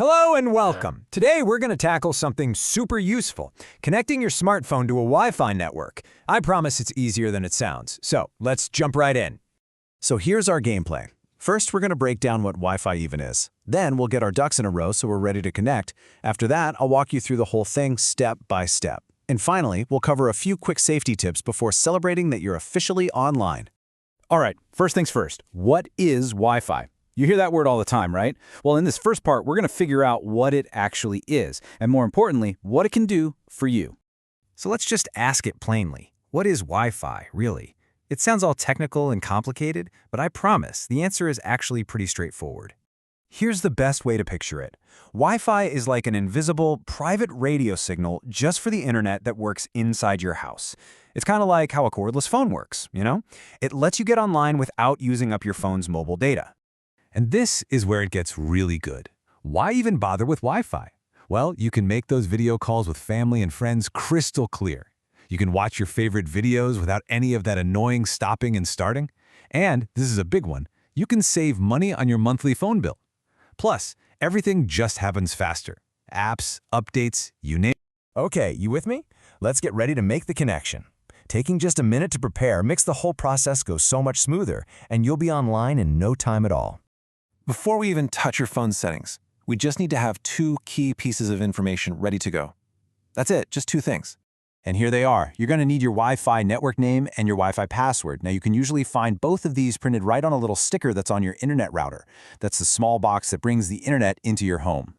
Hello and welcome. Today we're going to tackle something super useful, connecting your smartphone to a Wi-Fi network. I promise it's easier than it sounds, so let's jump right in. So here's our gameplay. First, we're going to break down what Wi-Fi even is. Then we'll get our ducks in a row so we're ready to connect. After that, I'll walk you through the whole thing step by step. And finally, we'll cover a few quick safety tips before celebrating that you're officially online. All right, first things first. What is Wi-Fi? You hear that word all the time, right? Well, in this first part, we're going to figure out what it actually is, and more importantly, what it can do for you. So let's just ask it plainly. What is Wi-Fi, really? It sounds all technical and complicated, but I promise the answer is actually pretty straightforward. Here's the best way to picture it. Wi-Fi is like an invisible, private radio signal just for the internet that works inside your house. It's kind of like how a cordless phone works, you know? It lets you get online without using up your phone's mobile data. And this is where it gets really good. Why even bother with Wi-Fi? Well, you can make those video calls with family and friends crystal clear. You can watch your favorite videos without any of that annoying stopping and starting. And, this is a big one, you can save money on your monthly phone bill. Plus, everything just happens faster. Apps, updates, you name it. Okay, you with me? Let's get ready to make the connection. Taking just a minute to prepare makes the whole process go so much smoother, and you'll be online in no time at all. Before we even touch your phone's settings, we just need to have two key pieces of information ready to go. That's it, just two things. And here they are. You're going to need your Wi-Fi network name and your Wi-Fi password. Now, you can usually find both of these printed right on a little sticker that's on your internet router. That's the small box that brings the internet into your home.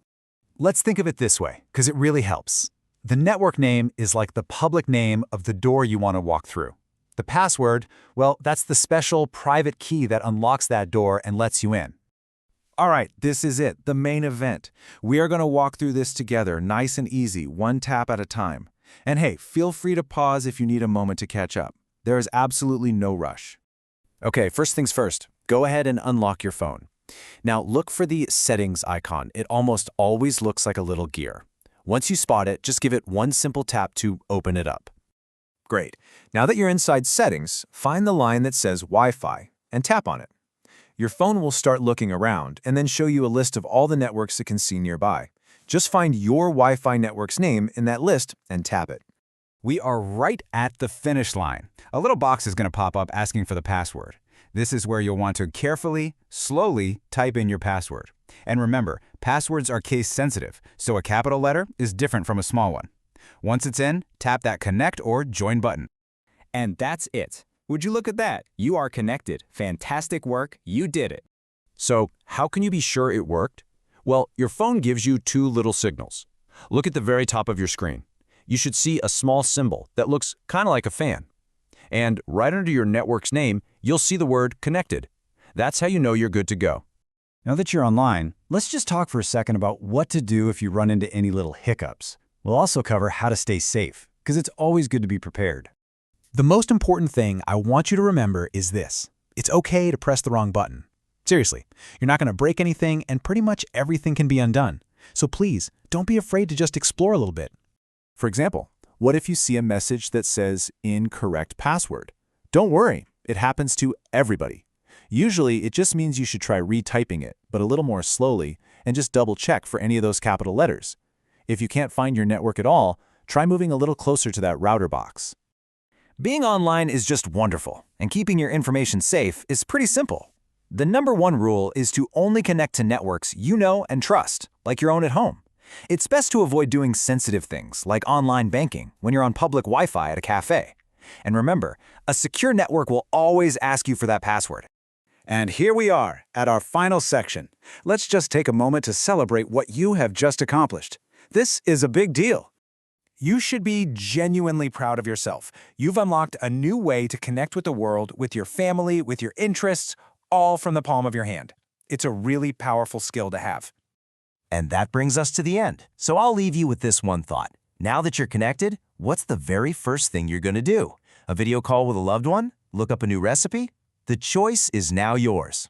Let's think of it this way, because it really helps. The network name is like the public name of the door you want to walk through. The password, well, that's the special private key that unlocks that door and lets you in. All right, this is it, the main event. We are going to walk through this together, nice and easy, one tap at a time. And hey, feel free to pause if you need a moment to catch up. There is absolutely no rush. Okay, first things first, go ahead and unlock your phone. Now, look for the settings icon. It almost always looks like a little gear. Once you spot it, just give it one simple tap to open it up. Great. Now that you're inside settings, find the line that says Wi-Fi and tap on it. Your phone will start looking around and then show you a list of all the networks it can see nearby. Just find your Wi-Fi network's name in that list and tap it. We are right at the finish line. A little box is going to pop up asking for the password. This is where you'll want to carefully, slowly type in your password. And remember, passwords are case sensitive, so a capital letter is different from a small one. Once it's in, tap that connect or join button. And that's it. Would you look at that? You are connected. Fantastic work. You did it. So, how can you be sure it worked? Well, your phone gives you two little signals. Look at the very top of your screen. You should see a small symbol that looks kind of like a fan. And right under your network's name, you'll see the word connected. That's how you know you're good to go. Now that you're online, let's just talk for a second about what to do if you run into any little hiccups. We'll also cover how to stay safe, because it's always good to be prepared. The most important thing I want you to remember is this. It's okay to press the wrong button. Seriously, you're not going to break anything and pretty much everything can be undone. So please, don't be afraid to just explore a little bit. For example, what if you see a message that says incorrect password? Don't worry, it happens to everybody. Usually, it just means you should try retyping it, but a little more slowly, and just double check for any of those capital letters. If you can't find your network at all, try moving a little closer to that router box. Being online is just wonderful, and keeping your information safe is pretty simple. The number one rule is to only connect to networks you know and trust, like your own at home. It's best to avoid doing sensitive things like online banking when you're on public Wi-Fi at a cafe. And remember, a secure network will always ask you for that password. And here we are at our final section. Let's just take a moment to celebrate what you have just accomplished. This is a big deal. You should be genuinely proud of yourself. You've unlocked a new way to connect with the world, with your family, with your interests, all from the palm of your hand. It's a really powerful skill to have. And that brings us to the end. So I'll leave you with this one thought. Now that you're connected, what's the very first thing you're going to do? A video call with a loved one? Look up a new recipe? The choice is now yours.